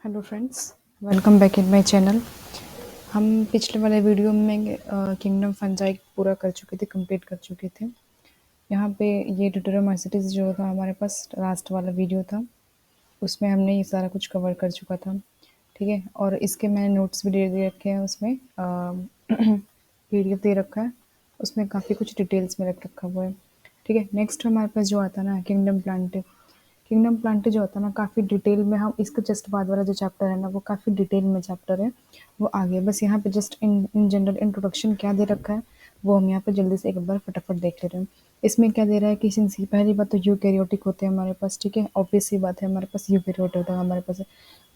Hello friends, welcome back in my channel. हम पिछले वाले वीडियो में किंगडम फंजाई पूरा कर चुके थे, कंप्लीट कर चुके थे। यहाँ पे ये ट्यूटोरियमाइसिटीज जो था हमारे पास लास्ट वाला वीडियो था, उसमें हमने ये सारा कुछ कवर कर चुका था। ठीक है, और इसके मैंने नोट्स भी दे रखे हैं, उसमें पीडीएफ दे रखा है, उसमें काफ़ी कुछ डिटेल्स में रख रखा हुआ है। ठीक है, नेक्स्ट हमारे पास जो आता है ना किंगडम प्लांट। किंगडम प्लांट जो होता है ना काफ़ी डिटेल में, हम इसके जस्ट बाद वाला जो चैप्टर है ना वो काफ़ी डिटेल में चैप्टर है, वो आगे बस यहाँ पे जस्ट इन जनरल इंट्रोडक्शन क्या दे रखा है वो हम यहाँ पे जल्दी से एक बार फटाफट देख ले रहे हैं। इसमें क्या दे रहा है कि सिंस पहली बात तो यूकैरियोटिक होते हैं हमारे पास। ठीक है, ऑब्वियस सी बात है, हमारे पास यूकैरियोट होता है, हमारे पास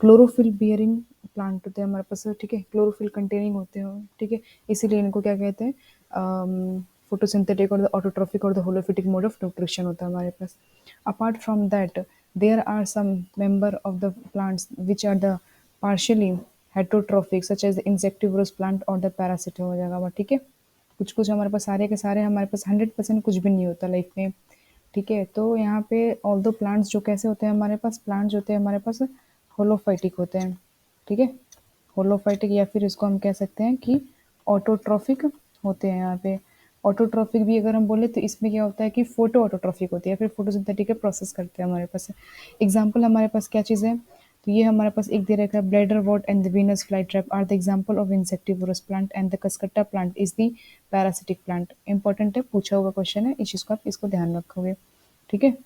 क्लोरोफिल बियरिंग प्लांट होते हैं हमारे पास। ठीक है, क्लोरोफिल कंटेनिंग होते हैं। ठीक है, इसीलिए इनको क्या कहते हैं, फोटोसिंथेटिक और द ऑटोट्रॉफिक और द होलोफिटिक मोड ऑफ न्यूट्रिशन होता है हमारे पास। Apart from that, there are some member of the plants which are the partially heterotrophic, such as the insectivorous plant or the parasitic हो जाएगा वो। ठीक है, कुछ कुछ हमारे पास सारे के सारे हमारे पास 100% कुछ भी नहीं होता लाइफ में। ठीक है, तो यहाँ पे ऑल दो प्लांट्स जो कैसे होते हैं हमारे पास, प्लांट्स होते हैं हमारे पास होलोफाइटिक होते हैं। ठीक है, होलोफाइटिक या फिर इसको हम कह सकते हैं कि ऑटोट्रॉफिक होते हैं। यहाँ पे ऑटोट्रॉफिक भी अगर हम बोले तो इसमें क्या होता है कि फोटो ऑटोट्रॉफिक होती है, फिर फोटोसिंथेटिक का प्रोसेस करते हैं हमारे पास। एग्जाम्पल हमारे पास क्या चीज़ है, तो ये हमारे पास एक दे रखा है, bladderwort and the Venus flytrap are the example of insectivorous plant and the cuscuta plant is the parasitic plant. Important है, पूछा हुआ क्वेश्चन है, इस चीज़ को आप इसको ध्यान रखोगे। ठीक है,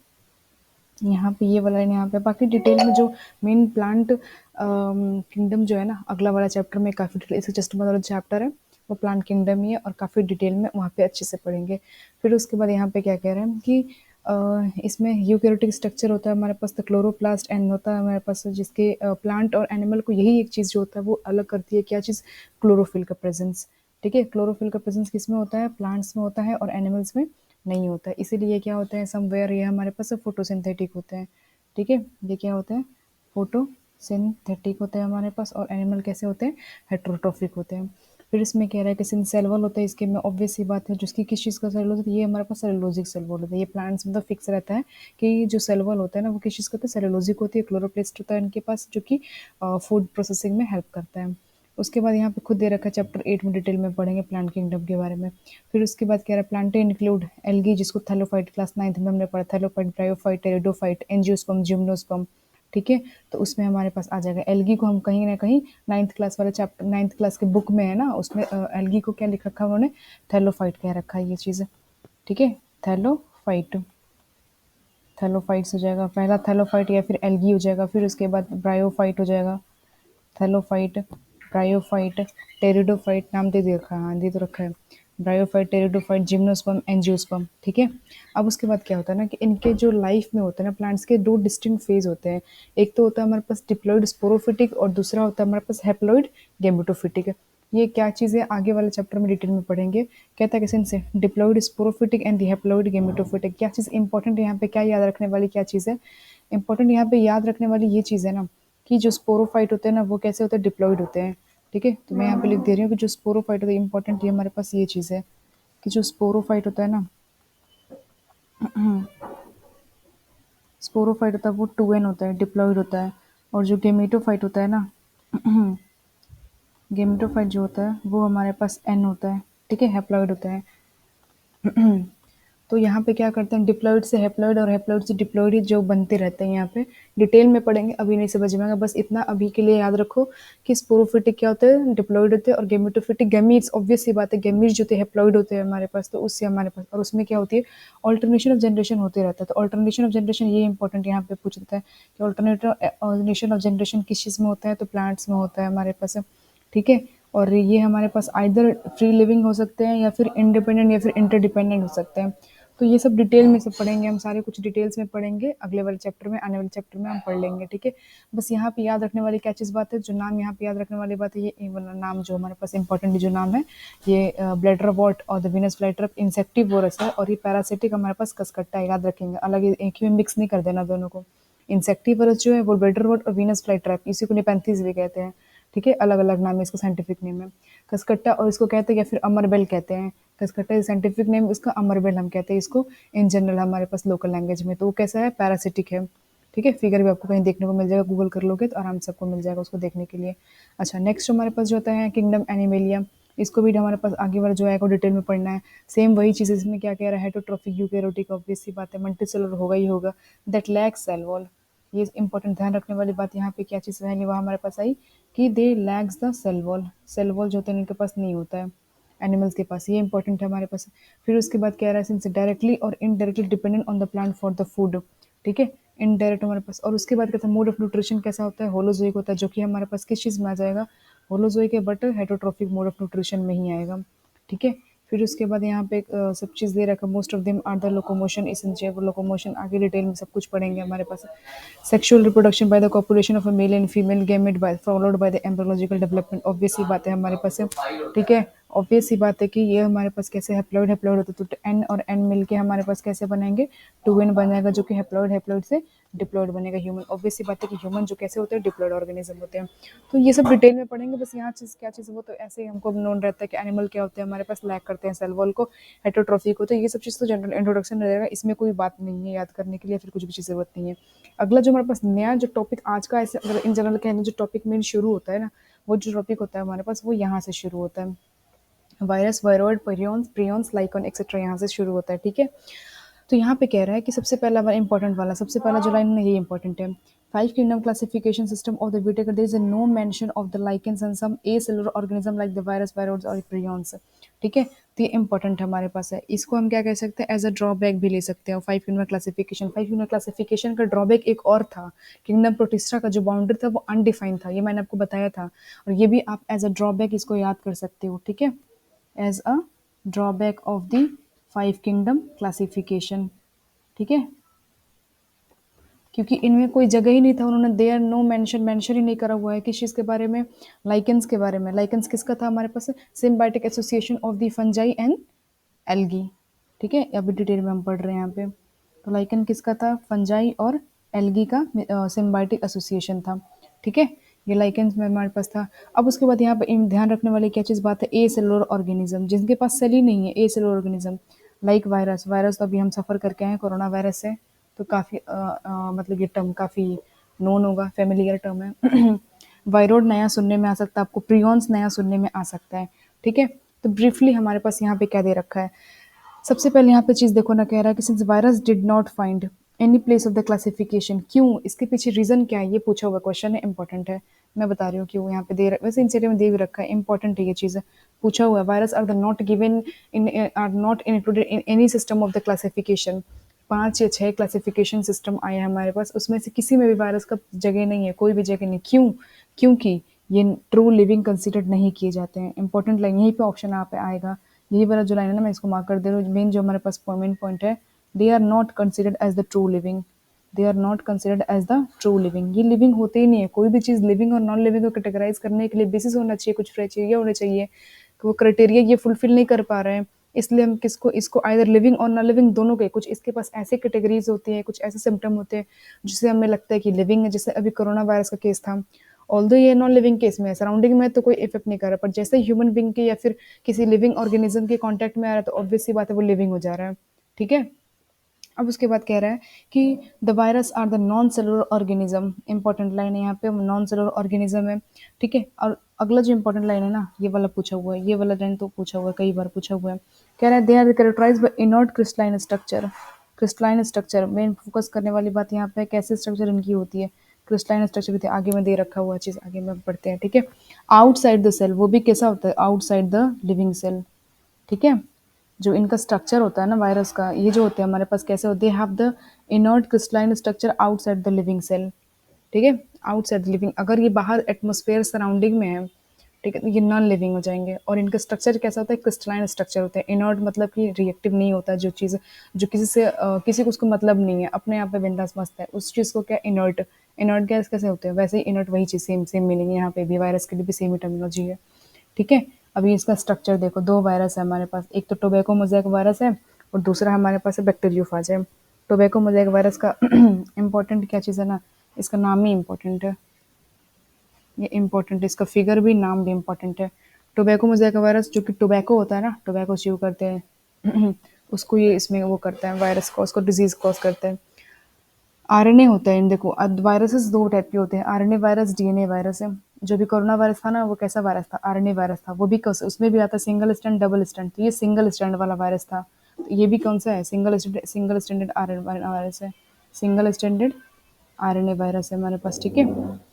यहाँ पे ये वाला है, यहाँ पे बाकी डिटेल में जो मेन प्लांट किंगडम जो है ना, अगला वाला चैप्टर में काफ़ी डिटेल, इससे जस्ट वाला चैप्टर है वो प्लांट किंगडम ही है और काफ़ी डिटेल में वहाँ पे अच्छे से पढ़ेंगे। फिर उसके बाद यहाँ पे क्या कह रहे हैं कि इसमें यूकैरियोटिक स्ट्रक्चर होता है हमारे पास, तो क्लोरोप्लास्ट एंड होता है हमारे पास, जिसके प्लांट और एनिमल को यही एक चीज़ जो होता है वो अलग करती है, क्या चीज़, क्लोरोफिल का प्रेजेंस। ठीक है, क्लोरोफिल का प्रेजेंस किस में होता है, प्लांट्स में होता है और एनिमल्स में नहीं होता है। इसीलिए क्या होता है, समवेयर ये हमारे पास फोटोसिंथेटिक होते हैं। ठीक है, ये क्या होते हैं, फोटोसिंथेटिक होते हैं हमारे पास, और एनिमल कैसे होते हैं, हेट्रोट्रोफिक होते हैं। फिर इसमें कह रहा है कि सिंसेलवल होता है, इसके में ऑब्वियस सी बात है, जिसकी किस चीज़ का सेलुलोज होता है, ये हमारे पास सेलुलोजिक सेलवल होता है। ये प्लांट्स में तो फिक्स रहता है कि जो सेलवल होता है ना वो किस चीज़ का होता है, सेलुलोजिक होती है। क्लोरोप्लास्ट होता है इनके पास, जो कि फूड प्रोसेसिंग में हेल्प करता है। उसके बाद यहाँ पे खुद दे रखा है, चैप्टर 8 में डिटेल में पढ़ेंगे प्लांट किंगडम के बारे में। फिर उसके बाद कह रहा है प्लांट इंक्लूड एल्गी, जिसको थैलोफाइट क्लास 9th में हमने पढ़ा, thallophyte, bryophyte, pteridophyte, angiosperm, gymnosperm. ठीक है, तो उसमें हमारे पास आ जाएगा एल्गी को हम कहीं ना कहीं 9th क्लास वाले चैप्टर, 9th क्लास के बुक में है ना, उसमें एल्गी को क्या लिख रखा है उन्होंने, थैलोफाइट कह रखा है ये चीज़। ठीक है, थैलोफाइट, थैलोफाइट्स हो जाएगा पहला, थैलोफाइट या फिर एल्गी हो जाएगा। फिर उसके बाद ब्रायोफाइट हो जाएगा, थैलोफाइट, ब्रायोफाइट, टेरिडोफाइट, नाम दे दे रखा है, हाँ दे तो रखा है, ब्रायोफाइट, टेरिडोफाइट, जिम्नोस्पर्म, एंजियोस्पर्म। ठीक है, अब उसके बाद क्या होता है ना कि इनके जो लाइफ में होता है ना प्लांट्स के, दो डिस्टिंक्ट फेज होते हैं। एक तो होता है हमारे पास डिप्लॉइड स्पोरोफिटिक और दूसरा होता है हमारे पास हैप्लॉइड गैमेटोफिटिक। ये क्या चीज़ है आगे वाले चैप्टर में डिटेल में पढ़ेंगे। कहता है कि since diploid sporophytic and haploid gametophytic, क्या चीज़ इंपॉर्टेंट यहाँ पे, क्या याद रखने वाली क्या चीज़ है, इंपॉर्टेंट यहाँ पे याद रखने वाली ये चीज़ है ना कि जो स्पोरोफाइट होते हैं ना वो कैसे होते हैं, डिप्लॉइड होते हैं। ठीक है, तो मैं यहाँ पे लिख दे रही हूँ कि जो स्पोरोफाइट होता है, इंपॉर्टेंट ये हमारे पास ये चीज़ है कि जो स्पोरोफाइट होता है ना, स्पोरोफाइट होता है वो 2n होता है, डिप्लॉइड होता है। और जो गेमेटोफाइट होता है ना, गेमेटोफाइट जो होता है वो हमारे पास n होता है। ठीक है, हैप्लॉइड होता है। तो यहाँ पे क्या करते हैं, डिप्लॉइड से हैप्लॉइड और हैप्लॉइड से डिप्लॉइड जो बनते रहते हैं। यहाँ पे डिटेल में पढ़ेंगे, अभी नहीं समझ में आएगा, बस इतना अभी के लिए याद रखो कि स्पोरोफिटिक क्या होते हैं, डिप्लॉइड होते हैं, और गेमेटोफिटिक, गैमीट्स ऑब्वियस सी बात है, गैमीट्स जो होते हैं हैप्लॉइड होते हैं हमारे पास, तो उससे हमारे पास, और उसमें क्या होती है, ऑल्टरनेशन ऑफ जनरेशन होते रहता है। तो ऑल्टरनेशन ऑफ जनरेशन ये इंपॉर्टेंट यहाँ पे पूछ देता है कि ऑल्टरनेशन ऑफ जनरेशन किस चीज़ में होता है, तो प्लांट्स में होता है हमारे पास। ठीक है, और ये हमारे पास आइदर फ्री लिविंग हो सकते हैं या फिर इंडिपेंडेंट या फिर इंटरडिपेंडेंट हो सकते हैं। तो ये सब डिटेल में सब पढ़ेंगे हम, सारे कुछ डिटेल्स में पढ़ेंगे, अगले वाले चैप्टर में, आने वाले चैप्टर में हम पढ़ लेंगे। ठीक है, बस यहाँ पे याद रखने वाली क्या चीज़ बात है, जो नाम यहाँ पे याद रखने वाली बात है, ये वाला नाम जो हमारे पास इंपॉर्टेंट जो नाम है, ये ब्लैडर वॉट और द वीनस फ्लाईट्रैप इंसेक्टिवोरस है, और ये पैरासिटिक हमारे पास कस्कट्टा है, याद रखेंगे, अलग एक ही में मिक्स नहीं कर देना दोनों को। इंसेक्टिवोरस जो है वो ब्लैडर वॉट और वीनस फ्लाईट्रैप, इसी को नेपेंथीज भी कहते हैं। ठीक है, अलग अलग नाम है इसका, साइंटिफिक नेम है कस्कट्टा, और इसको कहते हैं या फिर अमरबेल कहते हैं। कस्कट्टा साइंटिफिक नेम इसका, अमरबेल हम कहते हैं इसको इन जनरल हमारे पास लोकल लैंग्वेज में। तो वो कैसा है, पैरासिटिक है। ठीक है, फिगर भी आपको कहीं देखने को मिल जाएगा, गूगल कर लोगे तो आराम से आपको मिल जाएगा उसको देखने के लिए। अच्छा, नेक्स्ट हमारे पास जो होता है किंगडम एनिमेलिया, इसको भी हमारे पास आगे वाला जो है को डिटेल में पढ़ना है। सेम वही चीज़ इसमें क्या कह रहा है, हेटरोट्रॉफिक यूकेरियोटिक, ऑब्वियस सी बात है, मल्टीसेलुलर होगा ही होगा, दैट लैक्स सेल वॉल। ये इंपॉर्टेंट ध्यान रखने वाली बात, यहाँ पे क्या चीज़ रहेगी वहाँ हमारे पास आई कि they lacks the cell wall, cell wall जो होता है इनके पास नहीं होता है एनिमल्स के पास, ये इंपॉर्टेंट है हमारे पास। फिर उसके बाद कह रहा है सिंस डायरेक्टली और indirectly dependent on the plant for the food, ठीक है, इनडायरेक्ट हमारे पास। और उसके बाद कहता है मोड ऑफ न्यूट्रिशन कैसा होता है, होलोजोइक होता है, जो कि हमारे पास किस चीज़ में आ जाएगा, होलोजोइक है but heterotrophic mode of nutrition में ही आएगा, ठीक है। फिर उसके बाद यहाँ पे सब चीज़ दे रखा, most of them are the locomotion essential, locomotion आगे डिटेल में सब कुछ पढ़ेंगे हमारे पास। Sexual reproduction by the copulation of a male and female gamete by followed by the embryological development, obvious सी बात है हमारे पास है, ठीक है। ऑब्वियस सी बात है कि ये हमारे पास कैसे हैप्लॉइड हैप्लॉइड होता है, तो एन और एन मिलके हमारे पास कैसे बनेंगे, टू एन बनेगा, जो कि हैप्लॉइड हैप्लॉइड से डिप्लॉइड बनेगा ह्यूमन। ऑब्वियस सी बात है कि ह्यूमन जो कैसे होते हैं, डिप्लॉइड ऑर्गेनिज्म होते हैं। तो ये सब डिटेल में पढ़ेंगे, बस यहाँ चीज़ क्या चीज़ वो तो ऐसे ही हमको नोन रहता है कि एनिमल क्या होते हैं हमारे पास, लैक करते हैं सेल वॉल को, हेटरोट्रॉफिक होते हैं, ये सब चीज़ तो जनरल इंट्रोडक्शन रहेगा, इसमें कोई बात नहीं है याद करने के लिए, फिर कुछ भी चीज़ जरूरत नहीं है। अगला जो हमारे पास नया जो टॉपिक आज का, ऐसे अगर इन जनरल कहने जो टॉपिक मेन शुरू होता है ना, वो जो टॉपिक होता है हमारे पास वो यहाँ से शुरू होता है, वायरस, वायरॉइड, परियॉन्स, प्रियॉन्स, लाइकॉन एक्सेट्रा, यहाँ से शुरू होता है, ठीक है। तो यहाँ पे कह रहा है कि सबसे पहला वाला इंपॉर्टेंट वाला, सबसे पहला जो लाइन है ये इंपॉर्टेंट है, five kingdom classification system of the Whittaker, there is no mention of the lichens and some acellular organism like the virus, viroids और प्रियॉन्स, ठीक है। तो ये इंपॉर्टेंट हमारे पास है, इसको हम क्या कह सकते हैं, एज अ ड्रॉबैक भी ले सकते हैं। Five kingdom classification, five kingdom classification का ड्रॉबैक एक और था, किंगडम प्रोटिस्टा का जो बाउंड्री था वो अनडिफाइंड था, ये मैंने आपको बताया था, और ये भी आप एज अ ड्रॉबैक इसको याद कर सकते हो, ठीक है, as a drawback of the five kingdom classification, ठीक है। क्योंकि इनमें कोई जगह ही नहीं था, उन्होंने देयर नो मेंशन, मेंशन ही नहीं करा हुआ है किस चीज़ के बारे में, लाइकेंस के बारे में। लाइकेंस किसका था हमारे पास, symbiotic association of the fungi and algae, ठीक है, अभी डिटेल में हम पढ़ रहे हैं यहाँ पे। तो लाइकेन किसका था, फंजाई और एल्गी का सिम्बायोटिक एसोसिएशन था, ठीक है, ये लाइकेंस में हमारे पास था। अब उसके बाद यहाँ पे ध्यान रखने वाली क्या चीज़ बात है, ए सेलुलर ऑर्गेनिज्म, जिनके पास सेल ही नहीं है, acellular organism, like virus, virus तो अभी हम सफ़र करके आए हैं कोरोना वायरस से, तो काफ़ी मतलब ये टर्म काफ़ी नोन होगा, फेमिलियर टर्म है। वायरोड नया सुनने में आ सकता है आपको, प्रियॉन्स नया सुनने में आ सकता है, ठीक है। तो ब्रीफली हमारे पास यहाँ पे क्या दे रखा है, सबसे पहले यहाँ पे चीज़ देखो ना, कह रहा है कि since virus did not find any place of the classification, क्यों, इसके पीछे रीजन क्या है, ये पूछा हुआ क्वेश्चन है, इंपॉर्टेंट है, मैं बता रही हूँ क्यों यहाँ पे दे रहा, वैसे इंसेटिव में दे भी रखा है, इंपॉर्टेंट है ये चीज़, पूछा हुआ है, virus are the not given in, are not included in any system of the classification, 5 या 6 क्लासिफिकेशन सिस्टम आए हैं हमारे पास, उसमें से किसी में भी वायरस का जगह नहीं है, कोई भी जगह नहीं, क्यों, क्योंकि ये ट्रू लिविंग कंसिडर नहीं किए जाते हैं। इंपॉर्टेंट लाइन यहीं पे ऑप्शन यहाँ पे आएगा, यही वाला जो लाइन है ना, मैं इसको मार्क कर दे रहा हूँ, मेन जो हमारे पास मेन पॉइंट है, they are not considered as the true living, they are not considered as the true living, ये लिविंग होते ही नहीं है, कोई भी चीज़ लिविंग और नॉन लिविंग को कैटेगराइज करने के लिए बेसिस होना चाहिए, कुछ क्राइटेरिया होने चाहिए, कि वो क्राइटेरिया ये फुलफिल नहीं कर पा रहे हैं, इसलिए हम किसको, इसको आइदर लिविंग और नॉन लिविंग दोनों के, कुछ इसके पास ऐसे कैटेगरीज होती है, कुछ ऐसे सिम्टम होते हैं जिससे हमें लगता है कि लिविंग है, जैसे अभी कोरोना वायरस का केस था, ऑल्दो ये नॉन लिविंग केस में है, सराउंडिंग में तो कोई इफेक्ट नहीं कर रहा, पर जैसे ह्यूमन बींग के या फिर किसी लिविंग ऑर्गेनिज्म के कांटेक्ट में आ रहा है, तो ऑब्वियस सी बात है वो लिविंग हो जा रहा है, ठीक है। अब उसके बाद कह रहा है कि the virus are the non cellular organism, important line है यहाँ पे, नॉन सेलुलर ऑर्गेनिज्म है, ठीक है। और अगला जो इंपॉर्टेंट लाइन है ना, ये वाला पूछा हुआ है, ये वाला लाइन तो पूछा हुआ है, कई बार पूछा हुआ है, कह रहा है they are characterized by inert crystalline structure, crystalline structure main focus करने वाली बात यहाँ पे, कैसे स्ट्रक्चर इनकी होती है, क्रिस्टलाइन स्ट्रक्चर होती है, आगे में दे रखा हुआ चीज़, आगे में पढ़ते हैं, ठीक है। आउटसाइड द सेल, वो भी कैसा होता है, आउटसाइड द लिविंग सेल, ठीक है। जो इनका स्ट्रक्चर होता है ना वायरस का, ये जो होते हैं हमारे पास कैसे होते हैं, have the inert crystalline structure outside the living cell, ठीक है, आउटसाइड लिविंग, अगर ये बाहर एटमोस्फेयर सराउंडिंग में है, ठीक है, तो ये नॉन लिविंग हो जाएंगे। और इनका स्ट्रक्चर कैसा होता है, क्रिस्टलाइन स्ट्रक्चर होता है, इनर्ट मतलब कि रिएक्टिव नहीं होता, जो चीज़ जो किसी से किसी को उसको मतलब नहीं है, अपने आप पे बिंदास मस्त है, उस चीज़ को क्या, इनर्ट, इनर्ट गैस कैसे होते हैं, वैसे ही इनर्ट वही चीज़, सेम सेम मीनिंग है यहाँ पे भी, वायरस के लिए भी सेम ही टर्मिनोलॉजी है, ठीक है। अभी इसका स्ट्रक्चर देखो, 2 वायरस है हमारे पास, एक तो टोबैको मोज़ेक वायरस है और दूसरा हमारे पास है बैक्टीरियोफाज है। टोबैको मोज़ेक वायरस का इम्पोर्टेंट क्या चीज़ है ना, इसका नाम ही इम्पोर्टेंट है, ये इम्पोर्टेंट है, इसका फिगर भी, नाम भी इम्पोर्टेंट है। टोबैको मोज़ेक वायरस, जो कि टोबैको होता है ना, टोबैको च्यू करते हैं उसको ये इसमें वो करता है, वायरस को, उसको डिजीज़ कॉज करता है। आरएनए होता है, देखो वायरसेस दो टाइप के होते हैं, आरएनए वायरस, डीएनए वायरस है। जो भी कोरोना वायरस था ना, वो कैसा वायरस था? आरएनए वायरस था। वो भी उसमें भी आता सिंगल स्टैंड, डबल स्टैंड। तो ये सिंगल स्टैंड वाला वायरस था। तो ये भी कौन सा है? सिंगल स्टैंडर्ड आरएनए वायरस है। सिंगल स्टैंडर्ड आरएनए वायरस है हमारे पास, ठीक है।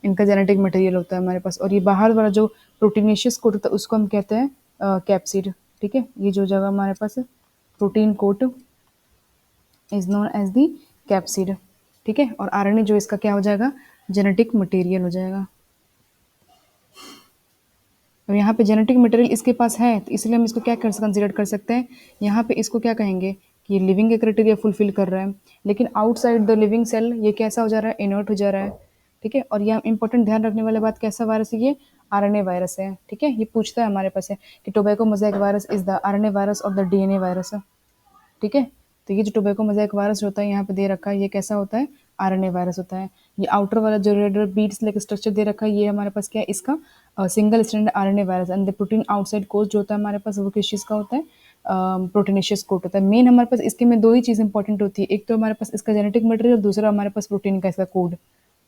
इनका जेनेटिक मटेरियल होता है हमारे पास। और ये बाहर वाला जो प्रोटीनेशियस कोट होता है उसको हम कहते हैं कैप्सिड, ठीक है। ये जो जगह हमारे पास protein coat is known as the capsid, ठीक है। और आरएनए जो इसका क्या हो जाएगा? जेनेटिक मटेरियल हो जाएगा। और यहाँ पे जेनेटिक मटेरियल इसके पास है, तो इसलिए हम इसको क्या कंसिडर कर सकते हैं? यहाँ पे इसको क्या कहेंगे कि ये लिविंग के क्राइटेरिया फुलफिल कर रहा है। लेकिन आउटसाइड द लिविंग सेल ये कैसा हो जा रहा है? इनर्ट हो जा रहा है, ठीक है। और यहाँ इंपॉर्टेंट ध्यान रखने वाली बात, कैसा वायरस है ये? आरएनए वायरस है, ठीक है। ये पूछता है हमारे पास है कि tobacco mosaic virus is the RNA virus और द डीएनए वायरस है, ठीक है। तो ये जो टोबैको मोज़ेक वायरस होता है यहाँ पे दे रखा है, ये कैसा होता है? आरएनए वायरस होता है। ये आउटर वाला जो red red beads like structure दे रखा है, ये हमारे पास क्या है? इसका single strand RNA virus. And the protein outside coat जो होता है हमारे पास, वो किस चीज़ का होता है? प्रोटीनेशियस कोट होता है। मेन हमारे पास इसके में दो ही चीज़ इंपॉर्टेंट होती है, एक तो हमारे पास इसका जेनेटिक मटेरियल, दूसरा हमारे पास प्रोटीन का इसका कोड,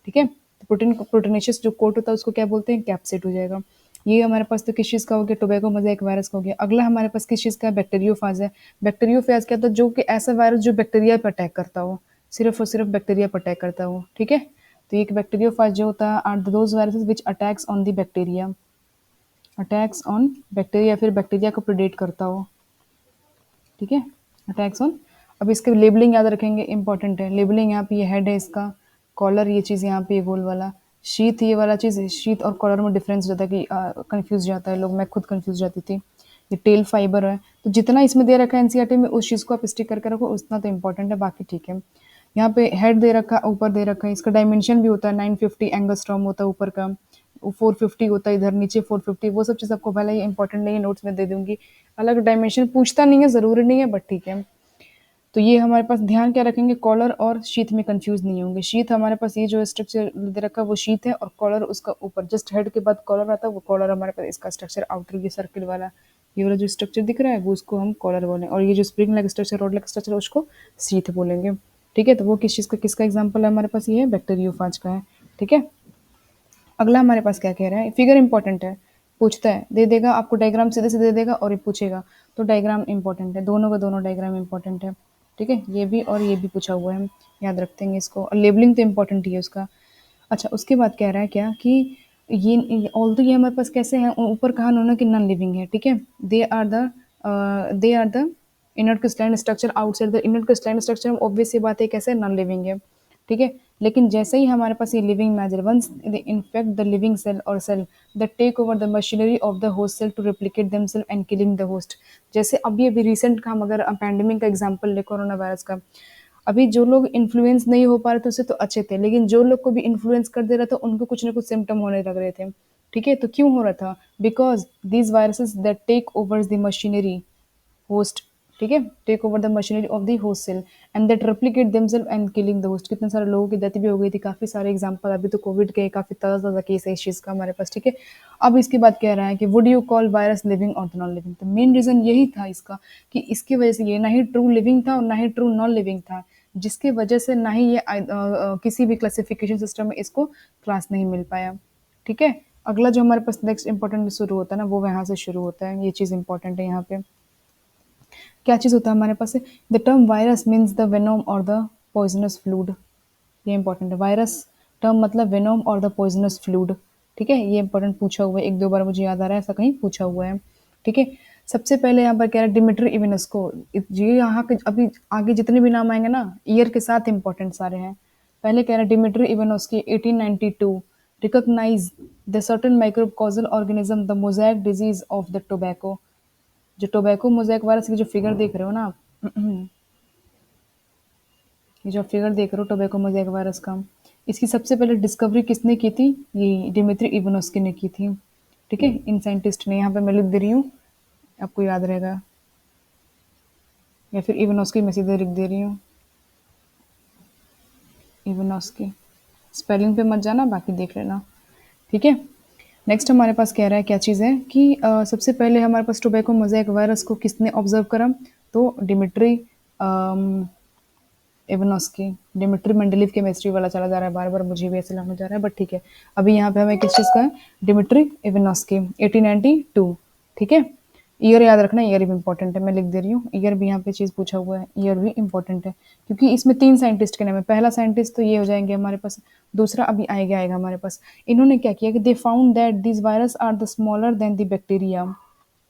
ठीक है। तो प्रोटीनेशियस जो कोट होता है उसको क्या बोलते हैं? कैप्सिड हो जाएगा। ये हमारे पास तो किस चीज़ का हो गया? टोबैको मोज़ेक वायरस का हो गया। अगला हमारे पास किस चीज़ का? बैक्टीरियोफाज है। बैक्टीरियोफेज क्या होता है? जो कि ऐसा वायरस जो बैक्टीरिया पर अटैक करता हो, सिर्फ और सिर्फ बैक्टीरिया पर अटैक करता हो, ठीक है। तो एक बैक्टीरियोफाज जो होता है are those viruses which attacks on the bacteria, attacks on bacteria, फिर बैक्टीरिया को प्रेडेट करता हो, ठीक है। Attacks on. अब इसके लेबलिंग याद रखेंगे, इंपॉर्टेंट है लेबलिंग। यहाँ पे ये हेड है इसका, कॉलर ये चीज़ यहाँ पे ये गोल वाला, शीथ ये वाला चीज़। शीथ और कॉलर में डिफरेंस होता है कि कंफ्यूज जाता है लोग, मैं खुद कंफ्यूज जाती थी। ये टेल फाइबर है। तो जितना इसमें दे रखा है एनसीईआरटी में, उस चीज़ को आप स्टिक करके रखो, उतना तो इंपॉर्टेंट है, बाकी ठीक है। यहाँ पे हेड दे रखा, ऊपर दे रखा है, इसका डायमेंशन भी होता है 950 एंगस्ट्रॉम होता है ऊपर का, 450 होता है इधर नीचे 450। वो सब चीज़ आपको पहले ही इंपॉर्टेंट नहीं है, नोट्स में दे दूंगी। अलग डायमेंशन पूछता नहीं है, ज़रूरी नहीं है, बट ठीक है। तो ये हमारे पास ध्यान क्या रखेंगे? कॉलर और शीथ में कंफ्यूज नहीं होंगे। शीथ हमारे पास ये जो स्ट्रक्चर दे रखा है वो शीथ है, और कॉलर उसका ऊपर, जस्ट हेड के बाद कॉलर आता है, वो कॉलर हमारे पास इसका स्ट्रक्चर आउटर ये सर्किल वाला, ये वाला जो स्ट्रक्चर दिख रहा है वो उसको हम कॉलर बोलेंगे। और ये जो spring like structure, road like structure, उसको शीथ बोलेंगे, ठीक है। तो वो किस चीज़ का, किसका एग्जाम्पल है हमारे पास? ये है बैक्टीरियोफाज का है, ठीक है। अगला हमारे पास क्या कह रहा है? फिगर इंपॉर्टेंट है, पूछता है, दे देगा आपको डायग्राम सीधे से दे देगा और ये पूछेगा। तो डायग्राम इंपॉर्टेंट है, दोनों का दोनों डायग्राम इंपॉर्टेंट है, ठीक है। ये भी और ये भी पूछा हुआ है, हम याद रखते हैं इसको। और लेबलिंग तो इंपॉर्टेंट ही है उसका। अच्छा, उसके बाद कह रहा है क्या कि ये ऑल तो ये हमारे पास कैसे हैं? ऊपर कहा उन्होंने कि नॉन लिविंग है, ठीक है। They are the inert crystalline structure outside the inert crystalline structure. Obvious सी बात है, कैसे? नॉन लिविंग है, ठीक है। लेकिन जैसे ही हमारे पास ये living matter, once they infect the living cell और cell that take over the machinery of the host cell to replicate themselves and killing the host. जैसे अभी रिसेंट का हम अगर पैंडेमिक का एग्जांपल ले, कोरोना वायरस का, अभी जो लोग इन्फ्लुएंस नहीं हो पा रहे थे उससे तो अच्छे थे, लेकिन जो लोग को भी इन्फ्लुएंस कर दे रहा था उनको कुछ ना कुछ सिम्टम होने लग रहे थे, ठीक है। तो क्यों हो रहा था? Because these viruses that take over the machinery host, ठीक है, take over the machinery of the host cell and that replicate themselves and killing the host. कितने सारे लोगों की डेथ भी हो गई थी, काफी सारे एग्जांपल, अभी तो कोविड के काफी ताज़ा ताज़ा केस है इस चीज का हमारे पास, ठीक है। अब इसके बाद कह रहा है कि would you call virus living और नॉन लिविंग? तो मेन रीजन यही था इसका कि इसकी वजह से ये ना ही ट्रू लिविंग था और ना ही ट्रू नॉन लिविंग था, जिसकी वजह से ना ही ये किसी भी क्लासिफिकेशन सिस्टम में इसको क्लास नहीं मिल पाया, ठीक है। अगला जो हमारे पास नेक्स्ट इंपॉर्टेंट शुरू होता है ना, वो यहाँ से शुरू होता है, ये चीज़ इंपॉर्टेंट है यहाँ पे। क्या चीज़ होता है हमारे पास? The term virus means the venom और द पॉइजनस फ्लूड। ये इंपॉर्टेंट है, वायरस टर्म मतलब वेनोम और द पॉइजनस फ्लूड, ठीक है। ये इंपॉर्टेंट पूछा हुआ है, एक दो बार मुझे याद आ रहा है ऐसा कहीं पूछा हुआ है, ठीक है। सबसे पहले यहाँ पर कह रहा है डिमिट्री इवेनस्को। ये यहाँ के अभी आगे जितने भी नाम आएंगे ना, ईयर के साथ इंपॉर्टेंट सारे हैं। पहले कह रहा है Dmitri Ivanovsky 1892 recognise the certain microbe causal organism the mosaic disease of the tobacco. जो टोबैको मोज़ेक वायरस की जो फिगर देख रहे हो ना आप, ये जो फिगर देख रहे हो टोबैको मोज़ेक वायरस का, इसकी सबसे पहले डिस्कवरी किसने की थी? ये डिमित्री इवानोस्की ने की थी, ठीक है। इन साइंटिस्ट ने, यहाँ पे मैं लिख दे रही हूँ, आपको याद रहेगा, या फिर इवानोस्की मैं सीधे लिख दे रही हूँ, इवानोस्की। स्पेलिंग पे मत जाना, बाकी देख लेना, ठीक है। नेक्स्ट हमारे पास कह रहा है क्या चीज़ है कि सबसे पहले हमारे पास टोबैको मोज़ेक वायरस को किसने ऑब्जर्व करा? तो Dmitri Ivanovsky. Dmitri Mendeleev chemistry वाला चला जा रहा है, बार-बार मुझे भी ऐसे लगने जा रहा है, बट ठीक है। अभी यहाँ पे हमें किस चीज़ का है? डिमिट्री इवानोस्की 1892, ठीक है? ईयर याद रखना, ईयर भी इंपॉर्टेंट है, मैं लिख दे रही हूँ। ईयर भी यहाँ पे चीज़ पूछा हुआ है, ईयर भी इंपॉर्टेंट है, क्योंकि इसमें 3 साइंटिस्ट के नाम है। पहला साइंटिस्ट तो ये हो जाएँगे हमारे पास, दूसरा अभी आएगा हमारे पास। इन्होंने क्या किया कि they found that these virus are the smaller than the bacteria.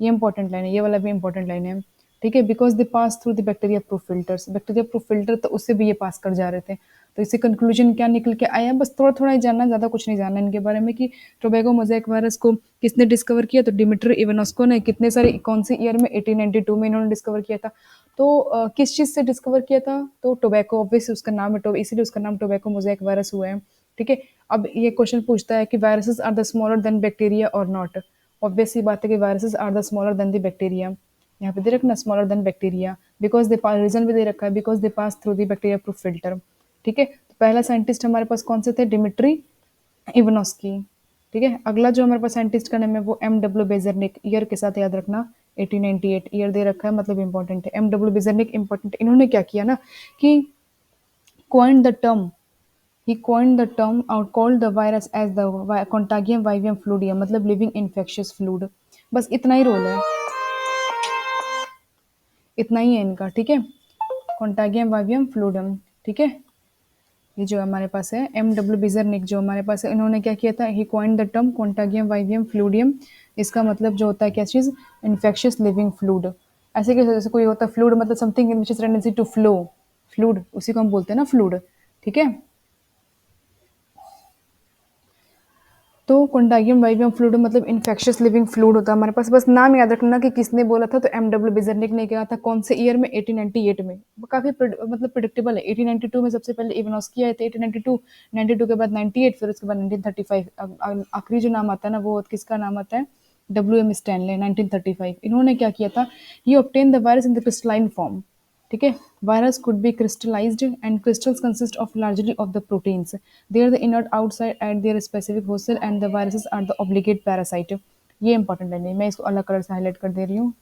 ये इंपॉर्टेंट लाइन है, ये वाला भी इंपॉर्टेंट लाइन है, ठीक है? Because they pass through the bacteria proof filters. Bacteria proof filter तो उससे भी ये पास कर जा रहे थे। तो इससे कंक्लूजन क्या निकल के आया? बस थोड़ा थोड़ा ही जानना, ज़्यादा कुछ नहीं जानना इनके बारे में कि टोबैको मोज़ेक वायरस को किसने डिस्कवर किया? तो डिमिट्री इवानोस्को ने। कितने सारे, कौन से ईयर में? 1892 में इन्होंने डिस्कवर किया था। तो किस चीज़ से डिस्कवर किया था? तो टोबैको, ऑब्वियसली उसका नाम है, इसीलिए उसका नाम टोबैको मोज़ेक वायरस हुआ है, ठीक है? अब ये क्वेश्चन पूछता है कि viruses are the smaller than bacteria or not. Obvious सी बात है कि viruses are the smaller than the bacteria. यहाँ पे दे रखना smaller than bacteria, because they pass, reason भी दे रखा है, because they pass through the bacteria proof filter, ठीक है? तो पहला साइंटिस्ट हमारे पास कौन से थे? डिमिट्री इवानोस्की, ठीक है? अगला जो हमारे पास साइंटिस्ट का नाम है वो M.W. बेजरनिक। ईयर के साथ याद रखना, 1898 ईयर दे रखा है, मतलब इंपॉर्टेंट है। M.W. बेजरनिक इंपॉर्टेंट। इन्होंने क्या किया ना कि coined the term he coined the term or called the virus as the contagium vivium fluidium, मतलब living infectious fluid। बस इतना ही रोल है, इतना ही है इनका, ठीक है? कॉन्टागियम वावियम फ्लूडम, ठीक है? ये जो हमारे पास है M.W. बिजरनिक, जो हमारे पास है, इन्होंने क्या किया था? ही कॉइंड द टर्म कॉन्टागियम वाइवियम फ्लूडियम। इसका मतलब जो होता है क्या चीज़? Infectious living fluid. ऐसे कैसे, जैसे कोई होता है फ्लूड, मतलब something in which is tendency to flow, fluid, उसी को हम बोलते हैं ना फ्लूड, ठीक है? तो कंटागियम वाइवियम फ्लूइड मतलब इन्फेक्शियस लिविंग फ्लूइड होता है हमारे पास। बस नाम याद रखना कि किसने बोला था। तो M.W. बिजरनिक ने कहा था। कौन से ईयर में? 1898 में। वो काफ़ी मतलब प्रिडिक्टेबल है। 1892 में सबसे पहले इवानोस्की आए थे, 1892, 92 के बाद 98, फिर उसके बाद 1935। अब आखिरी जो नाम आता है ना, वो किसका नाम आता है? W.M. स्टैनले, 1935। इन्होंने क्या किया था? ये obtain the virus in the crystalline form, ठीक है? Virus could be crystallized and crystals consist of largely of the proteins. They are the inert outside at their specific host cell and the viruses are the obligate parasite. ये important है, मैं इसको अलग colour से highlight कर दे रही हूँ।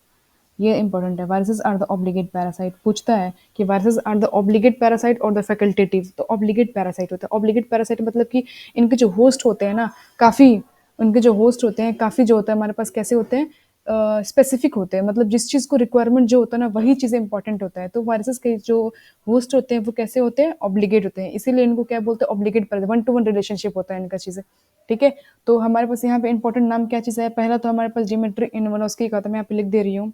ये इंपॉर्टेंट है। Viruses are the obligate parasite पूछता है कि viruses are the obligate parasite or the facultative. तो ऑब्लिगेट पैरासाइट होता है। ऑब्लिगेट पैरासाइट मतलब कि इनके जो होस्ट होते हैं ना, काफ़ी, उनके जो होस्ट होते हैं काफ़ी, जो होता है हमारे पास कैसे होते हैं? स्पेसिफिक होते हैं, मतलब जिस चीज़ को रिक्वायरमेंट जो होता है ना, वही चीज़ें इंपॉर्टेंट होता है। तो वायरसेस के जो होस्ट होते हैं वो कैसे होते हैं? ऑब्लिगेट होते हैं, इसीलिए इनको क्या बोलते हैं? Obligate parasite. One two one relationship होता है इनका चीज़ें, ठीक है? तो हमारे पास यहाँ पे इंपॉर्टेंट नाम क्या चीज़ है? पहला तो हमारे पास डिमिट्री इवानोस्की का था, मैं यहाँ पे लिख दे रही हूँ।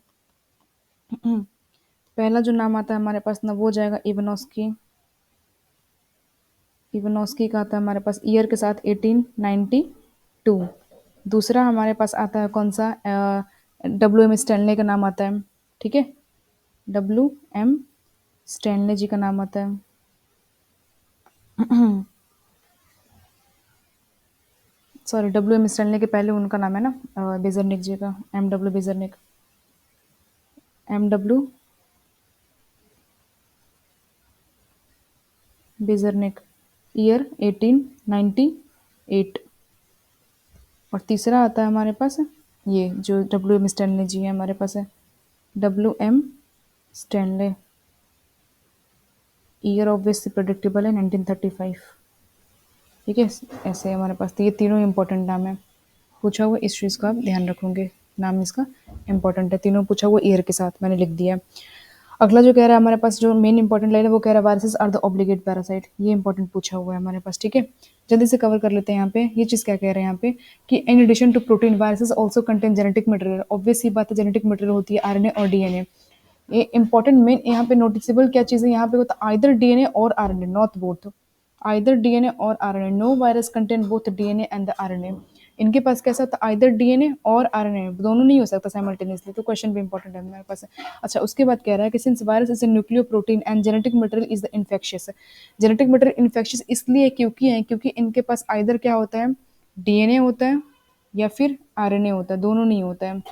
पहला जो नाम आता है हमारे पास ना, वो हो जाएगा इवानोस्की। इवानोस्की का आता है हमारे पास ईयर के साथ 1892। दूसरा हमारे पास आता है कौन सा? W.M. स्टैनले का नाम आता है, ठीक है? W.M. स्टैनले जी का नाम आता है। Sorry, W.M. स्टैनले के पहले उनका नाम है ना, बेजरनिक जी का, M.W. बेजरनिक, M.W. बेजरनिक, ईयर 1898। और तीसरा आता है हमारे पास ये जो W.M. स्टैनले जी है हमारे पास है, W.M. Stanley, year obviously predictable है 1935, ठीक है? ऐसे हमारे पास तो ये तीनों इंपॉर्टेंट नाम है, पूछा हुआ इस चीज़ का आप ध्यान रखोगे, नाम इसका इंपॉर्टेंट है, तीनों पूछा हुआ ईयर के साथ मैंने लिख दिया है। अगला जो कह रहा है हमारे पास, जो मेन इंपॉर्टेंट लाइन है, वो कह रहा है viruses are the obligate parasite. ये इंपॉर्टेंट पूछा हुआ है हमारे पास, ठीक है? जल्दी से कवर कर लेते हैं यहाँ पे। ये चीज़ क्या कह रहे हैं यहाँ पे कि in addition to protein viruses also contain genetic material. Obvious ही बात है, जेनेटिक मटेरियल होती है आरएनए और डीएनए। ये इंपॉर्टेंट मेन यहाँ पे नोटिसेबल क्या चीज़ है यहाँ पे होता है? आइदर डीएनए और RNA, not both. Either DNA और RNA, no virus contain both DNA and the RNA. इनके पास कैसा होता है? आइदर डीएनए और आरएनए, दोनों नहीं हो सकता साइमल्टेनियसली। तो क्वेश्चन भी इंपॉर्टेंट है हमारे पास। अच्छा, उसके बाद कह रहा है कि since virus is a nucleo protein and genetic material is the infectious. Genetic material infectious इसलिए क्योंकि इनके पास आइदर क्या होता है? डीएनए होता है या फिर आरएनए होता है, दोनों नहीं होता है।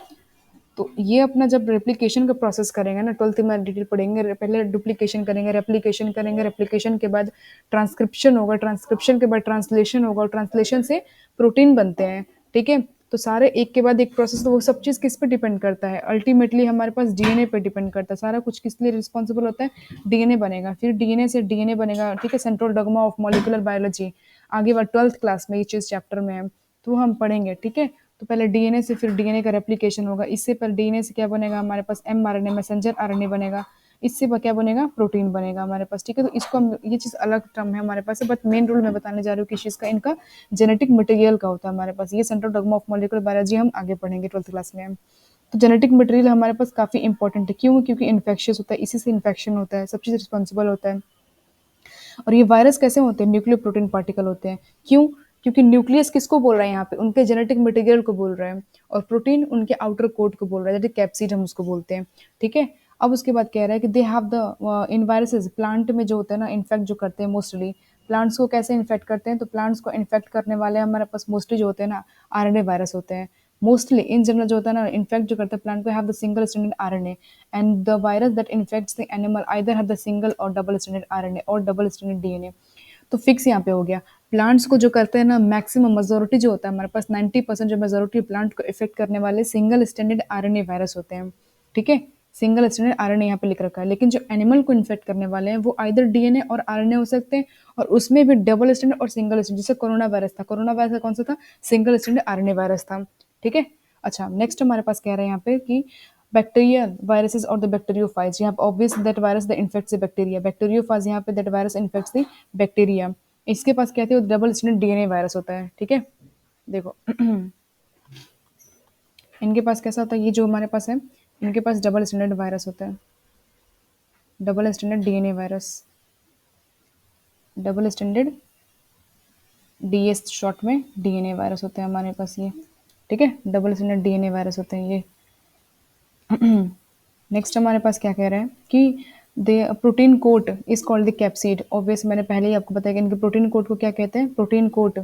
तो ये अपना जब रेप्लिकेशन का प्रोसेस करेंगे ना, 12th में डिटेल पढ़ेंगे, पहले डुप्लीकेशन करेंगे, रेप्लिकेशन करेंगे, रेप्लिकेशन के बाद ट्रांसक्रिप्शन होगा, ट्रांसक्रिप्शन के बाद ट्रांसलेशन होगा, और ट्रांसलेशन से प्रोटीन बनते हैं, ठीक है? तो सारे एक के बाद एक प्रोसेस, तो वो सब चीज़ किस पे डिपेंड करता है? अल्टीमेटली हमारे पास डीएनए पे डिपेंड करता है। सारा कुछ किस लिए रिस्पॉन्सिबल होता है? डीएनए बनेगा, फिर डीएनए से डीएनए बनेगा, ठीक है? Central dogma of molecular biology, आगे बार 12th क्लास में ये चीज़ चैप्टर में है, तो वो हम पढ़ेंगे, ठीक है? तो पहले डीएनए से फिर डीएनए का रेप्लिकेशन होगा, इससे पर डीएनए से क्या बनेगा हमारे पास? एमआरएनए, मैसेंजर आरएनए बनेगा, इससे क्या बनेगा? प्रोटीन बनेगा हमारे पास, ठीक है? तो इसको हम, ये चीज़ अलग टर्म है हमारे पास, बट मेन रूल मैं बताने जा रही हूँ किस चीज़ का, इनका जेनेटिक मटेरियल का होता है हमारे पास। ये central dogma of molecular biology हम आगे पढ़ेंगे 12th क्लास में। तो जेनेटिक मटेरियल हमारे पास काफ़ी इंपॉर्टेंट है, क्यों? क्योंकि इन्फेक्शियस होता है, इसी से इन्फेक्शन होता है, सब चीज़ रिस्पॉन्सिबल होता है। और ये वायरस कैसे होते हैं? न्यूक्लियो प्रोटीन पार्टिकल होते हैं। क्यों? क्योंकि न्यूक्लियस किसको बोल रहा है यहाँ पे? उनके जेनेटिक मटेरियल को बोल रहा है, और प्रोटीन उनके आउटर कोट को बोल रहा है, जैसे कैप्सिड हम उसको बोलते हैं, ठीक है? अब उसके बाद कह रहा है कि they have the in viruses, plant में जो होता है ना इन्फेक्ट जो करते हैं मोस्टली, प्लांट्स को कैसे इन्फेक्ट करते हैं? तो प्लांट्स को इन्फेक्ट करने वाले हमारे पास मोस्टली जो होते हैं ना आरएनए वायरस होते हैं। मोस्टली इन जनरल जो होता है ना इन्फेक्ट जो करता है प्लांट को, have the single stranded RNA, and the virus that infects the animal either have the single और डबल स्ट्रैंडेड आरएनए और डबल स्ट्रैंडेड डीएनए। तो फिक्स यहाँ पे हो गया। प्लांट्स को जो करते हैं ना मैक्सिमम मेजोरिटी जो होता है हमारे पास 90% जो मेजोरिटी प्लांट को इफेक्ट करने वाले सिंगल स्टैंडर्ड आरएनए वायरस होते हैं, ठीक है? सिंगल स्टैंडर्ड आरएनए यहाँ पे लिख रखा है, लेकिन जो एनिमल को इन्फेक्ट करने वाले हैं वो आइदर डीएनए और आरएनए हो सकते हैं, और उसमें भी डबल स्टैंडर्ड और सिंगल स्टैंडर्ड, जैसे कोरोना वायरस था, कोरोना वायरस कौन सा था? सिंगल स्टैंडर्ड आरएनए वायरस था, ठीक है? अच्छा, नेक्स्ट हमारे पास कह रहे हैं यहाँ पे कि bacteria viruses or the bacteriophages, यहाँ पे obvious that virus that infects the bacteria, bacteriophage यहाँ पे that virus infects the bacteria। इसके पास कहते हैं डबल स्टैंडर्ड डीएनए वायरस होता है, ठीक है? देखो इनके पास कैसा होता है, ये जो हमारे पास है इनके पास डबल स्टैंडर्ड वायरस होता है, double standard DNA virus, double standard DS short में डीएनए वायरस होते हैं हमारे पास ये, ठीक है? डबल स्टैंडर्ड डीएनए वायरस होते हैं ये। नेक्स्ट हमारे पास क्या कह रहा है कि the protein coat is called the capsid. Obvious मैंने पहले ही आपको बताया कि इनके प्रोटीन कोट को क्या कहते हैं? Protein coat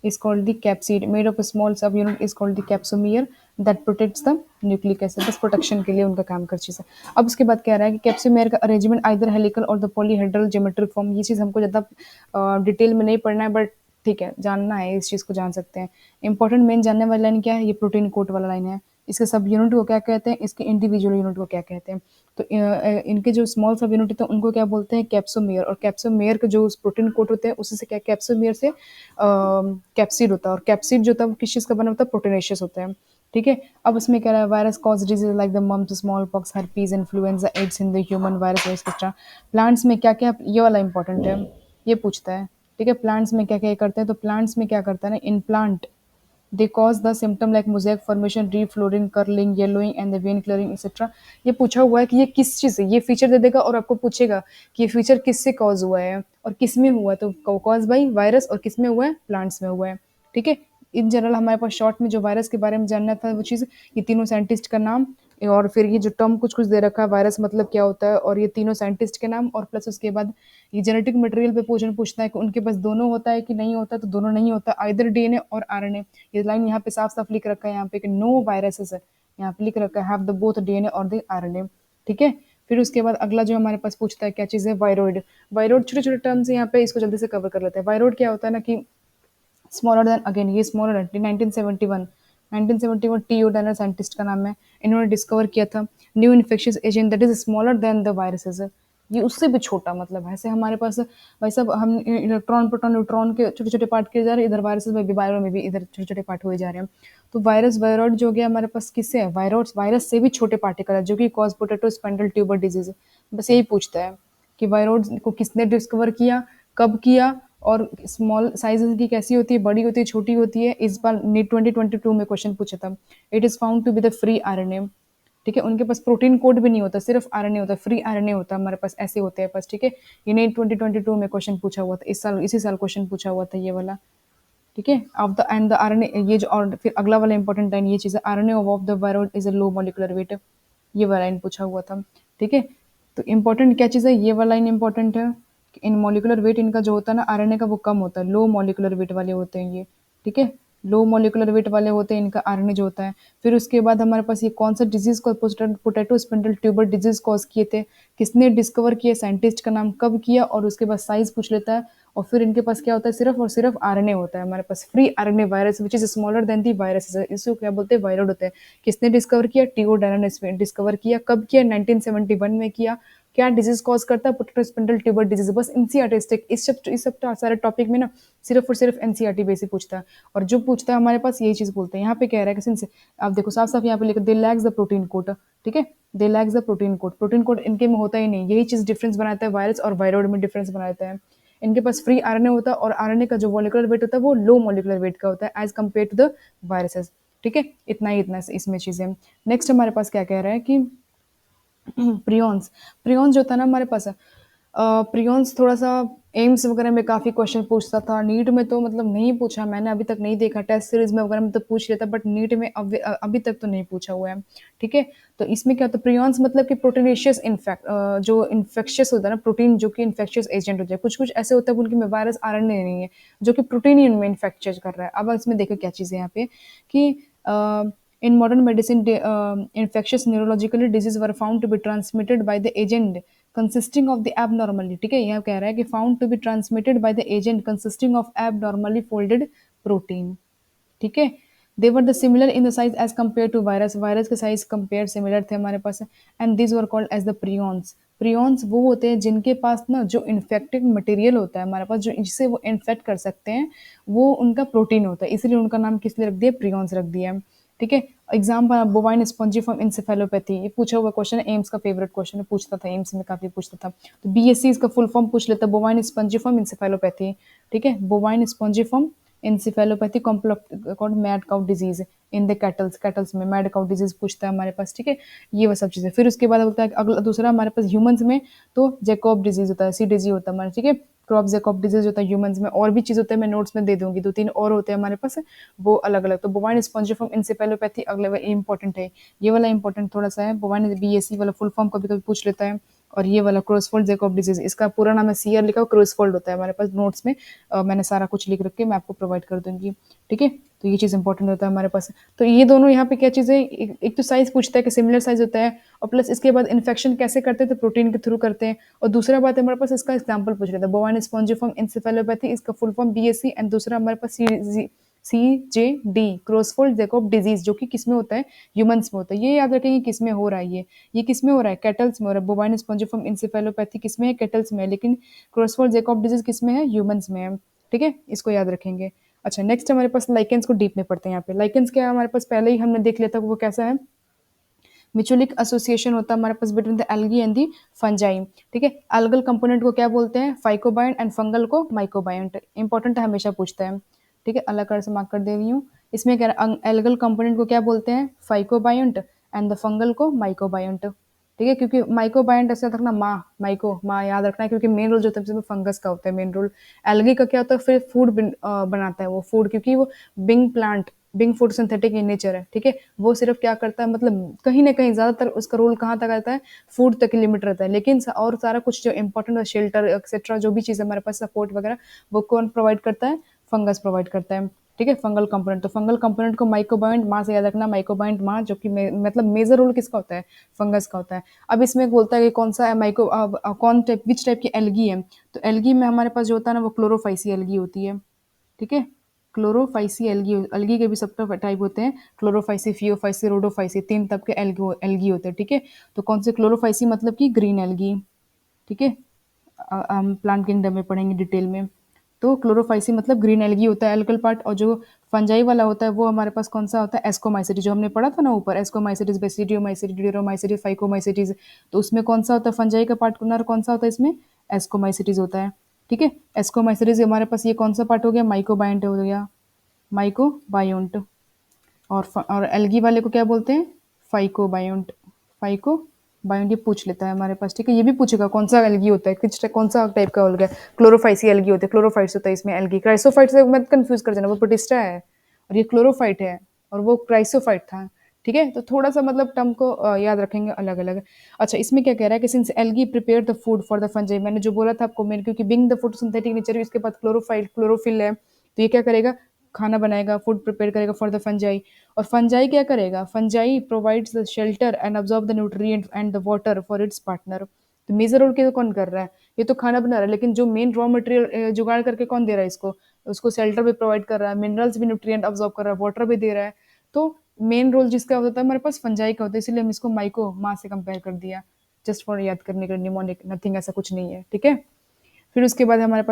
is called the capsid, made of a small subunit is called the capsomere that protects the nucleic acid। बस प्रोटेक्शन के लिए उनका काम कर चीज़ है। अब उसके बाद कह रहा है कि कैप्सोमेयर का अरेंजमेंट आइदर हेलिकल और द पॉलीहेड्रल ज्योमेट्रिक फॉर्म। ये चीज़ हमको ज़्यादा डिटेल में नहीं पढ़ना है, बट ठीक है जानना है, इस चीज़ को जान सकते हैं। इंपॉर्टेंट मेन जानने वाली लाइन क्या है? ये प्रोटीन कोट वाला लाइन है। इसके सब यूनिट को क्या कहते हैं? इसके इंडिविजुअल यूनिट को क्या कहते हैं? तो इनके जो स्मॉल सब यूनिट होते हैं उनको क्या बोलते हैं? कैप्सोमेयर। और कैप्सोमेयर के जो प्रोटीन कोट होते हैं उससे से क्या, कैप्सोमेयर से कैप्सिड होता है, और कैप्सिड जो होता है वो किस चीज़ का बना होता है? प्रोटीनेशियस होता है, ठीक है? अब उसमें कह रहा है virus cause disease like the mumps, small pox, herpes, influenza, AIDS in the human virus etcetera. Plants में क्या क्या, ये वाला इंपॉर्टेंट है, ये पूछता है, ठीक है? प्लांट्स में क्या क्या करते हैं? तो प्लांट्स में क्या करता है ना, in plant they cause the symptom like mosaic formation, leaf rolling, curling, yellowing and the vein clearing etcetera. ये पूछा हुआ है कि ये किस चीज़ से, ये फीचर दे देगा और आपको पूछेगा कि ये फीचर किससे कॉज हुआ है और किस में हुआ है। तो कॉज बाई वायरस, और किस में हुआ है? प्लांट्स में हुआ है, ठीक है? इन जनरल हमारे पास शॉर्ट में जो वायरस के बारे में जानना था वो चीज़, ये तीनों साइंटिस्ट का नाम, और फिर ये जो टर्म कुछ कुछ दे रखा है वायरस मतलब क्या होता है, और ये तीनों साइंटिस्ट के नाम, और प्लस उसके बाद ये जेनेटिक मटेरियल पे पूछता है कि उनके पास दोनों होता है कि नहीं होता, तो दोनों नहीं होता, आइदर डीएनए और आरएनए। ये लाइन यहाँ पे साफ साफ लिख रखा है यहाँ पे कि नो वायरसेस है, यहाँ पे लिख रखा है हैव द बोथ डीएनए और द आरएनए, ठीक है? फिर उसके बाद अगला जो हमारे पास पूछता है क्या चीज़ है? वायरोइड। वायरोइड छोटे छोटे टर्म्स है यहाँ पे, इसको जल्दी से कवर कर लेते हैं। वायरोइड क्या होता है ना कि स्मॉलर देन, अगेन ये स्मॉलर है, 1971 टी ओडानर साइंटिस्ट का नाम है, इन्होंने डिस्कवर किया था new infectious agent that is smaller than the viruses. ये उससे भी छोटा, मतलब ऐसे हमारे पास वैसे हम इलेक्ट्रॉन प्रोटॉन न्यूट्रॉन के छोटे छोटे पार्ट किए जा रहे हैं, इधर वायरसेस में भी, वायरल में भी इधर छोटे छोटे पार्ट हुए जा रहे हैं। तो वायरस वायरॉइड जो हो गया हमारे पास किससे है? वायरस, वायरस से भी छोटे पार्टिकल है जो कि cause potato spinal tuber disease. बस यही पूछता है कि वायरॉइड को किसने डिस्कवर किया, कब किया, और स्मॉल साइज की कैसी होती है, बड़ी होती है, छोटी होती है। इस बार नीट 2022 में क्वेश्चन पूछा था। It is found to be the free RNA, ठीक है? उनके पास प्रोटीन कोड भी नहीं होता, सिर्फ आरएनए होता है, फ्री आरएनए होता है हमारे पास, ऐसे होते हैं बस, ठीक है? ये नीट 2022 में क्वेश्चन पूछा हुआ था, इस साल, इसी साल क्वेश्चन पूछा हुआ था ये वाला, ठीक है? Of the end the RNA, ये जो, और फिर अगला वाला इंपॉर्टेंट लाइन ये चीज़ है, RNA of the virus is a low molecular weight. ये वाला लाइन पूछा हुआ था, ठीक है? तो इंपॉर्टेंट क्या चीज़ है? ये वाला लाइन इंपॉर्टेंट है कि इन मॉलिक्यूलर वेट इनका जो होता है ना आरएनए का, वो कम होता है, लो मॉलिक्यूलर वेट वाले होते हैं ये, ठीक है? लो मॉलिक्यूलर वेट वाले होते हैं, इनका आरएनए जो होता है। फिर उसके बाद हमारे पास ये कौन सा डिजीज को potato spindle tuber disease cause किए थे, किसने डिस्कवर किया, साइंटिस्ट का नाम कब किया, और उसके बाद साइज पूछ लेता है। और फिर इनके पास क्या होता है, सिर्फ और सिर्फ आरएनए होता है हमारे पास, free RNA virus which is smaller than the virus, इसको क्या बोलते हैं, वायरड होते हैं। किसने डिस्कवर किया, टीओ डायना ने डिस्कवर किया, कब किया, 1971 में किया। क्या डिजीज कॉज करता है, पोटैटो स्पिंडल ट्यूबर डिजीज। बस एनसीईआरटी स्टिक इस सब सारे टॉपिक में ना सिर्फ और सिर्फ एनसीईआरटी बेसिक पूछता है। और जो पूछता है हमारे पास यही चीज बोलते हैं। यहाँ पे कह रहा है कि सिंस आप देखो साफ साफ यहाँ पे लिखा, they lacks the protein coat, ठीक है, they lacks the protein coat. Protein coat इनके में होता ही नहीं, यही चीज डिफरेंस बनाता है, वायरस और वायरॉइड में डिफरेंस बनाता है। इनके पास फ्री आरएनए होता है, और आरएनए का जो मॉलिक्यूलर वेट होता है वो लो मॉलिक्यूलर वेट का होता है as compare to the viruses. ठीक है, इतना ही इतना इसमें चीजें। नेक्स्ट हमारे पास क्या कह रहा है कि प्रियॉन्स। प्रियॉन्स जो था ना हमारे पास, प्रियॉन्स थोड़ा सा एम्स वगैरह में काफ़ी क्वेश्चन पूछता था। नीट में तो मतलब नहीं पूछा, मैंने अभी तक नहीं देखा। टेस्ट सीरीज में वगैरह में तो पूछ लेता, बट नीट में अभी तक तो नहीं पूछा हुआ है। ठीक है, तो इसमें क्या होता है, प्रियॉन्स मतलब कि प्रोटीनेशियस इन्फेक्ट, जो इन्फेक्शियस होता है ना प्रोटीन, जो कि इन्फेक्शियस एजेंट होता है। कुछ कुछ ऐसे होता है उनकी में वायरस आरएनए नहीं है, जो कि प्रोटीन ही उनमें इन्फेक्चर कर रहा है। अब इसमें देखो क्या चीज़ है यहाँ पे कि in modern medicine, infectious neurological disease were found to be transmitted by the agent consisting of the abnormally, ठीक है, यह कह रहा है कि found to be transmitted by the agent consisting of abnormally folded protein, ठीक है। They were the similar in the size as compare to virus, virus के साइज कंपेयर सिमिलर थे हमारे पास। And this were called as the prions. Prions वो होते हैं जिनके पास ना जो इन्फेक्टिव मटेरियल होता है हमारे पास, जो जिससे वो इन्फेक्ट कर सकते हैं, वो उनका प्रोटीन होता है, इसलिए उनका नाम किस लिए रख दिया, प्रियॉन्स रख दिया है। ठीक है, एग्जाम्पल बोवाइन स्पॉन्जिफॉर्म इंसेफेलोपैथी, ये पूछा हुआ क्वेश्चन है, एम्स का फेवरेट क्वेश्चन है, पूछता था एम्स में, काफी पूछता था। तो बीएससी इसका फुल फॉर्म पूछ लेता, बोवाइन स्पॉन्जिफॉर्म इंसेफेलोपैथी। ठीक है, bovine spongiform encephalopathy called mad cow disease in the kettles में mad cow disease पूछता है हमारे पास। ठीक है, ये वो सब चीजें। फिर उसके बाद होता है अगला दूसरा हमारे पास ह्यूमंस में, तो जैकॉब डिजीज होता है, सीडीजी होता है हमारा। ठीक है, क्रॉप जैकॉब डिजीज होता है ह्यूमंस में। और भी चीज होता है, मैं नोट्स में दे दूंगी, 2-3 और होते हैं हमारे पास, वो अलग अलग। तो बोवाइन स्पॉन्जिफॉर्म इंसेफेलोपैथी अगले इंपॉर्टेंट है, ये वाला इंपॉर्टेंट थोड़ा सा है। बोवाइन बीएससी वाला फुल फॉर्म कभी कभी पूछ लेता है। और ये वाला क्रोसफोल्ड जैकब डिजीज, इसका पूरा नाम है सीआर लिखा हुआ, क्रोसफोल्ड होता है हमारे पास नोट्स में। मैंने सारा कुछ लिख रख के मैं आपको प्रोवाइड कर दूंगी। ठीक है, तो ये चीज़ इंपॉर्टेंट होता है हमारे पास। तो ये दोनों यहाँ पे क्या चीज़ है, एक तो साइज पूछता है कि सिमिलर साइज होता है, और प्लस इसके बाद इन्फेक्शन कैसे करते हैं, तो प्रोटीन के थ्रू करते हैं। और दूसरा बात है हमारे पास इसका एग्जाम्पल पूछ लेता है, बोवाइन स्पॉन्जिफॉर्म इंसेफेलोपैथी, इसका फुल फॉर्म बीएससी। एंड दूसरा हमारे पास CJD, क्रोसफोल्ड जैकब डिजीज, जो कि किसमें होता है, ह्यूमंस में होता है। ये याद रखेंगे किसमें हो रहा है, ये किसमें हो रहा है, कैटल्स में हो रहा है। बोवाइन स्पॉन्जिफॉर्म इंसेफेलोपैथी किसमें है, कैटल्स में है, लेकिन क्रोसफोल्ड जैकब डिजीज किसमें है, ह्यूमंस में है। ठीक है, इसको याद रखेंगे। अच्छा, नेक्स्ट हमारे पास लाइकेंस को डीप में पढ़ते हैं। यहाँ पे लाइकेंस क्या है हमारे पास, पहले ही हमने देख लिया था वो कैसा है, म्यूचुअलिक एसोसिएशन होता है हमारे पास between the algae and the fungi. ठीक है, एल्गल कंपोनेंट को क्या बोलते हैं, फाइकोबाइंड, एंड फंगल को माइकोबाइंड। इंपॉर्टेंट है, हमेशा पूछता है। ठीक है, अलग कर से मार्क कर दे रही हूँ। इसमें क्या एल्गल कंपोनेंट को क्या बोलते हैं, फाइकोबाइंड, एंड द फंगल को माइकोबाइंड। ठीक है, क्योंकि माइकोबाइंड ऐसा रखना, माँ याद रखना है, क्योंकि मेन रोल जो होता है उसमें फंगस का होता है मेन रोल। एल्गी का क्या होता है, फिर फूड बनाता है वो फूड, क्योंकि वो being food synthetic in nature है। ठीक है, वो सिर्फ क्या करता है, मतलब कहीं ना कहीं ज्यादातर उसका रोल कहाँ तक आता है, फूड तक लिमिट रहता है। लेकिन और सारा कुछ जो इंपॉर्टेंट है, शेल्टर एक्सेट्रा, जो भी चीज़ हमारे पास सपोर्ट वगैरह, वो कौन प्रोवाइड करता है, फंगस प्रोवाइड करता है। ठीक है, फंगल कंपोनेंट, तो फंगल कंपोनेंट को माइकोबाइंड माँ से याद रखना, माइकोबाइंड माँ, जो कि मतलब मेजर रोल किसका होता है, फंगस का होता है। अब इसमें बोलता है कि कौन सा है कौन टाइप, विच टाइप की एल्गी है। तो एल्गी में हमारे पास जो होता है ना, वो क्लोरोफाइसी एल्गी होती है। ठीक है, क्लोरोफाइसी एल्गी, एल्गी के भी सब टाइप होते हैं, क्लोरोफाइसी, फियोफाइसी, रोडोफाइसी, 3 तब के एल्गी होते हैं। ठीक है, तो कौन से क्लोरोफाइसी मतलब कि ग्रीन एल्गी। ठीक है, हम प्लांट किंगडम में पढ़ेंगे डिटेल में। तो क्लोरोफाइसी मतलब ग्रीन एल्गी होता है एल्गल पार्ट, और जो फंजाई वाला होता है वो हमारे पास कौन सा होता है, एस्कोमाइसिटी, जो हमने पढ़ा था ना ऊपर, एस्कोमाइसिटीज, बेसिडियोमाइसिटी, ड्यूरोमाइसिटीज, फाइकोमाइसिटीज। तो उसमें कौन सा होता है, फंजाई का पार्ट कौन सा होता है इसमें, एस्कोमाइसिटीज होता है। ठीक है, एस्कोमाइसिटीज हमारे पास ये कौन सा पार्ट हो गया, माइकोबायंट हो गया, माइकोबायोंट। और एल्गी वाले को क्या बोलते हैं, फाइकोबायोंट, फाइकोबायोंट, ये पूछ लेता है हमारे पास। ठीक है, ये भी पूछेगा कौन सा एल्गी होता है, कौन सा टाइप का होगा, क्लोरोफाइसी एल्गी होते हैं, क्लोरोफाइट्स होता है इसमें एल्गी। क्राइसोफाइट से मत कंफ्यूज कर देना, वो प्रोटिस्टा है और ये क्लोरोफाइट है, और वो क्राइसोफाइट था। ठीक है, तो थोड़ा सा मतलब टर्म को याद रखेंगे अलग अलग। अच्छा, इसमें क्या कह रहा है कि since algae prepare the food for the fungi, मैंने जो बोला था आपको, मेन क्योंकि being the food synthetic nature, इसके बाद क्लोरोफाइल क्लोरोफिल है, तो ये क्या करेगा, खाना बनाएगा, फूड प्रिपेयर करेगा फॉर द फंजाई। और फंजाई क्या करेगा? Fungi provides the shelter and absorb the nutrient and the water for its partner. तो मेजर रोल क्या कौन कर रहा है? ये तो खाना बना रहा है, लेकिन जो मेन रॉ मटेरियल जुगाड़ करके कौन दे रहा है इसको? उसको शेल्टर भी प्रोवाइड कर रहा है, मिनरल्स भी, न्यूट्रिएंट अब्सॉर्ब कर रहा है, वाटर भी दे रहा है। तो मेन रोल जिसका होता है हमारे पास फंजाई का होता है, इसलिए हम इसको माइको माँ से कंपेयर कर दिया, जस्ट फॉर याद करने के लिए, निमोनिक, नथिंग, ऐसा कुछ नहीं है, ठीक है। फिर उसके बाद हमारे पास